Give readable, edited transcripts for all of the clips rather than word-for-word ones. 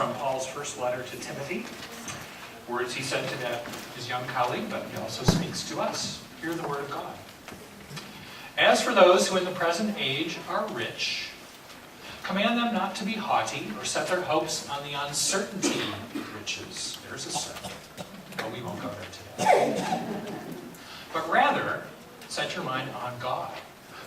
from Paul's first letter to Timothy. Words he said to his young colleague, but he also speaks to us. Hear the word of God. As for those who in the present age are rich, command them not to be haughty or set their hopes on the uncertainty of riches. There's a sermon, but we won't go there today. But rather, set your mind on God,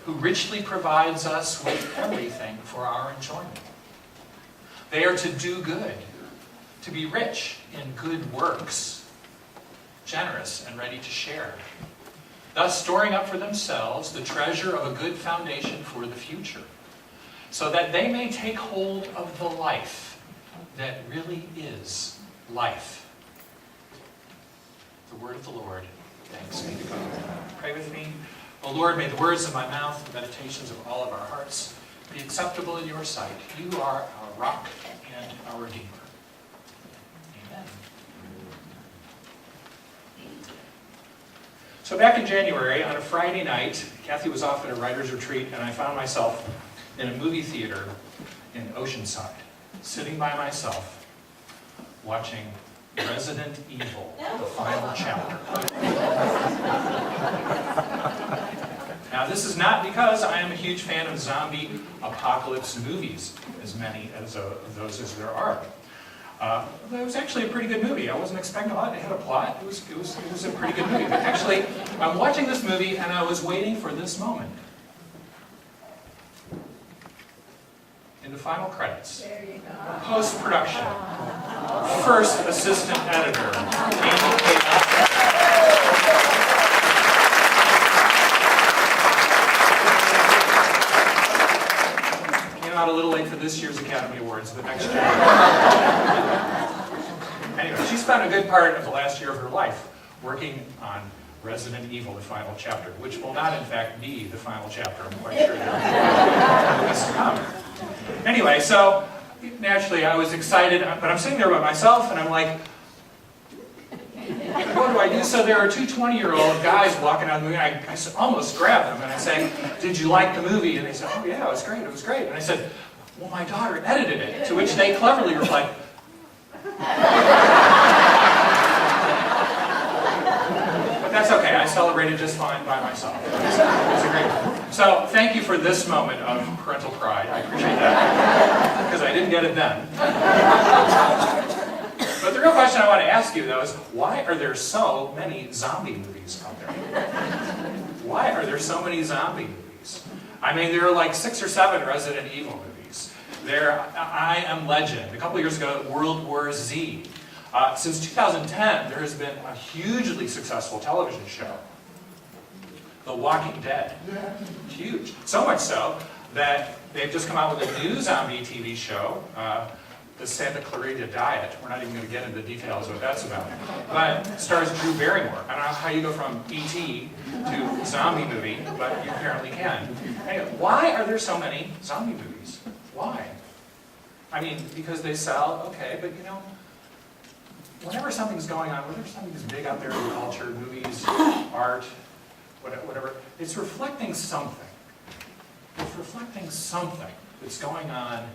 who richly provides us with everything for our enjoyment. They are to do good, to be rich in good works, generous and ready to share, thus storing up for themselves the treasure of a good foundation for the future, so that they may take hold of the life that really is life. The word of the Lord. Thanks be to God. Pray with me. O Lord, may the words of my mouth and the meditations of all of our hearts be acceptable in your sight. You are our rock and our Redeemer. Amen. So back in January, on a Friday night, Kathy was off at a writer's retreat, and I found myself in a movie theater in Oceanside, sitting by myself, watching Resident Evil, the final chapter. Now, this is not because I am a huge fan of zombie apocalypse movies, as many as those as there are. It was actually a pretty good movie. I wasn't expecting a lot. It had a plot. It was a pretty good movie. But actually, I'm watching this movie, and I was waiting for this moment. In the final credits, post-production, first assistant editor, Amy K. Came out a little late for this year's Academy Awards, but next year. Anyway, she spent a good part of the last year of her life working on Resident Evil, the final chapter, which will not, in fact, be the final chapter. I'm quite sure there are movies to come. Anyway, so naturally I was excited, but I'm sitting there by myself, and I'm like, what do I do? So there are two 20-year-old guys walking out of the movie, and I almost grabbed them, and I say, did you like the movie? And they said, oh yeah, it was great. And I said, well, my daughter edited it, to which they cleverly replied, that's okay. I celebrated just fine by myself. It was a great one. So thank you for this moment of parental pride. I appreciate that, because I didn't get it then. But the real question I want to ask you, though, is why are there so many zombie movies out there? Why are there so many zombie movies? I mean, there are like 6 or 7 Resident Evil movies. There, I Am Legend. A couple years ago, World War Z. Since 2010, there has been a hugely successful television show, The Walking Dead. Huge. So much so that they've just come out with a new zombie TV show, the Santa Clarita Diet. We're not even going to get into the details of what that's about. But it stars Drew Barrymore. I don't know how you go from E.T. to zombie movie, but you apparently can. Anyway, why are there so many zombie movies? Why? I mean, because they sell, okay, but you know, whenever something's going on, whenever something's big out there in culture, movies, art, whatever, it's reflecting something. It's reflecting something that's going on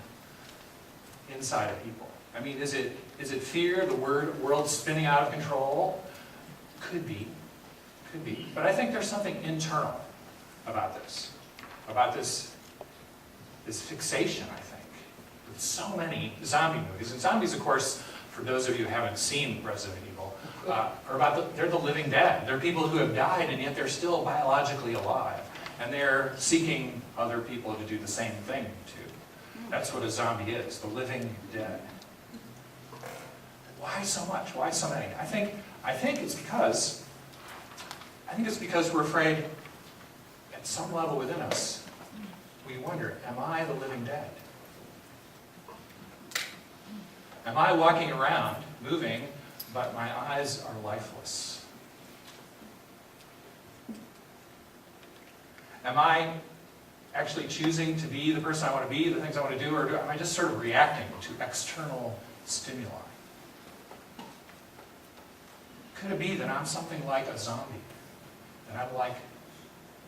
inside of people. I mean, is it fear, the world spinning out of control? Could be. But I think there's something internal about this fixation, I think, with so many zombie movies. And zombies, of course, for those of you who haven't seen Resident Evil, they're the living dead. They're people who have died, and yet they're still biologically alive. And they're seeking other people to do the same thing to. That's what a zombie is, the living dead. Why so much? Why so many? I think it's because we're afraid, at some level within us, we wonder, am I the living dead? Am I walking around, moving, but my eyes are lifeless? Am I actually choosing to be the person I want to be, the things I want to do, or am I just sort of reacting to external stimuli? Could it be that I'm something like a zombie? That I'm like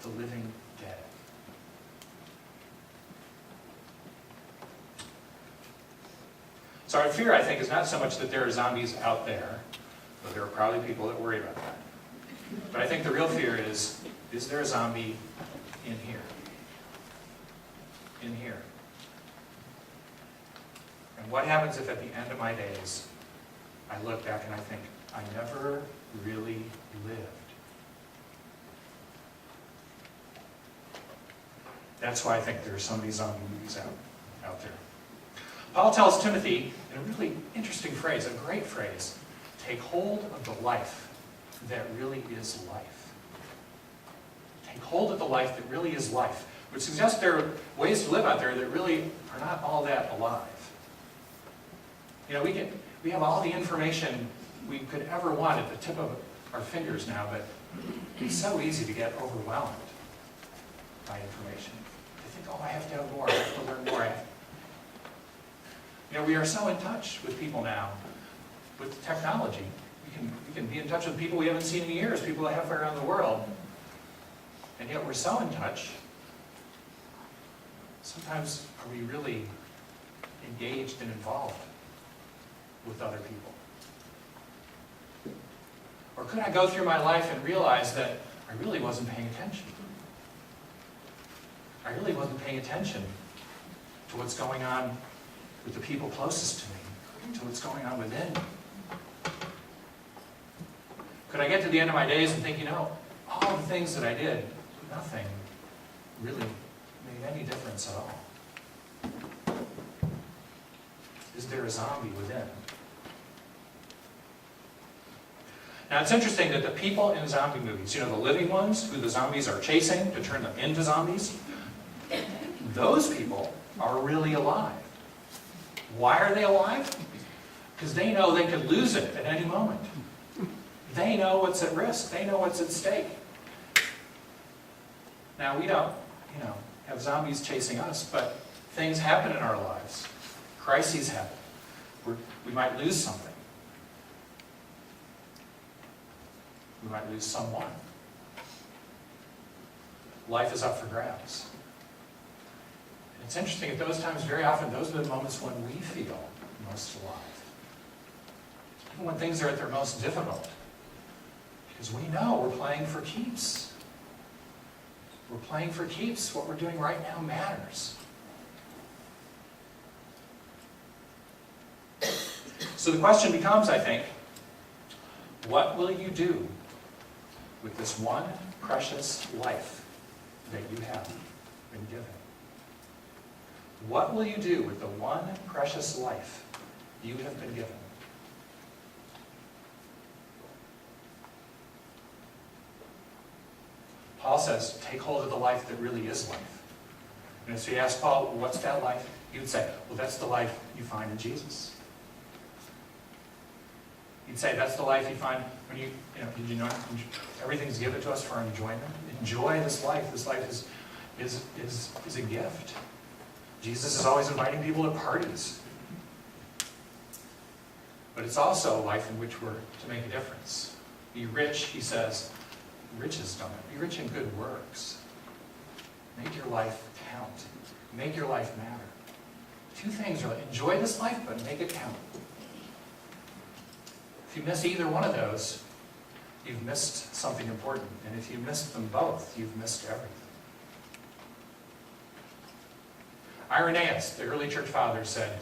the living dead? So our fear, I think, is not so much that there are zombies out there, though there are probably people that worry about that. But I think the real fear is there a zombie in here? In here. And what happens if at the end of my days, I look back and I think, I never really lived? That's why I think there are so many zombie movies out there. Paul tells Timothy, in a really interesting phrase, a great phrase, take hold of the life that really is life. Take hold of the life that really is life, which suggests there are ways to live out there that really are not all that alive. You know, we have all the information we could ever want at the tip of our fingers now, but it's so easy to get overwhelmed by information. To think, oh, I have to have more, I have to learn more. You know, we are so in touch with people now, with technology. We can be in touch with people we haven't seen in years, people that have around the world. And yet we're so in touch. Sometimes are we really engaged and involved with other people? Or could I go through my life and realize that I really wasn't paying attention? I really wasn't paying attention to what's going on with the people closest to me, to what's going on within me. Could I get to the end of my days and think, you know, all the things that I did, nothing really made any difference at all? Is there a zombie within? Now it's interesting that the people in zombie movies, you know, the living ones who the zombies are chasing to turn them into zombies, those people are really alive. Why are they alive? Because they know they could lose it at any moment. They know what's at risk. They know what's at stake. Now we don't, you know, have zombies chasing us, but things happen in our lives. Crises happen. We might lose something. We might lose someone. Life is up for grabs. And it's interesting, at those times, very often, those are the moments when we feel most alive. Even when things are at their most difficult. Because we know we're playing for keeps. We're playing for keeps. What we're doing right now matters. So the question becomes, I think, what will you do with this one precious life that you have been given? What will you do with the one precious life you have been given? Paul says, take hold of the life that really is life. And so you ask Paul, what's that life? He would say, well, that's the life you find in Jesus. He'd say, that's the life you find when you know, did you know everything's given to us for our enjoyment? Enjoy this life. This life is a gift. Jesus is always inviting people to parties. But it's also a life in which we're to make a difference. Be rich, he says. Riches don't it. Be rich in good works. Make your life count. Make your life matter. Two things really. Enjoy this life, but make it count. If you miss either one of those, you've missed something important. And if you missed them both, you've missed everything. Irenaeus, the early church father, said,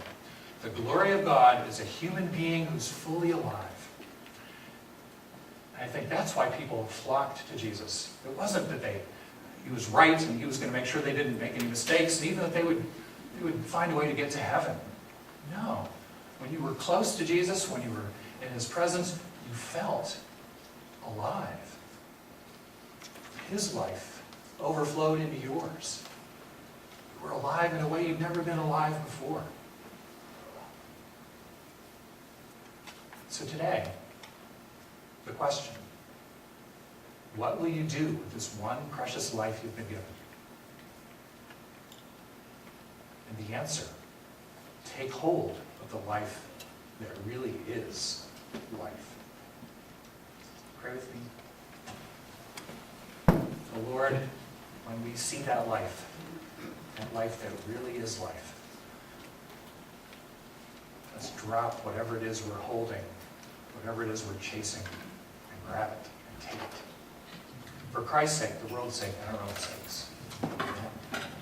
the glory of God is a human being who's fully alive. And I think that's why people flocked to Jesus. It wasn't that he was right and he was going to make sure they didn't make any mistakes, and even that they would find a way to get to heaven. No. When you were close to Jesus, when you were in his presence, you felt alive. His life overflowed into yours. You were alive in a way you've never been alive before. So today, the question, what will you do with this one precious life you've been given? And the answer, take hold of the life that really is life. Pray with me. Oh Lord, when we see that life that really is life, Let's drop whatever it is we're holding, whatever it is we're chasing, and grab it and take it. For Christ's sake, the world's sake, and our own sakes.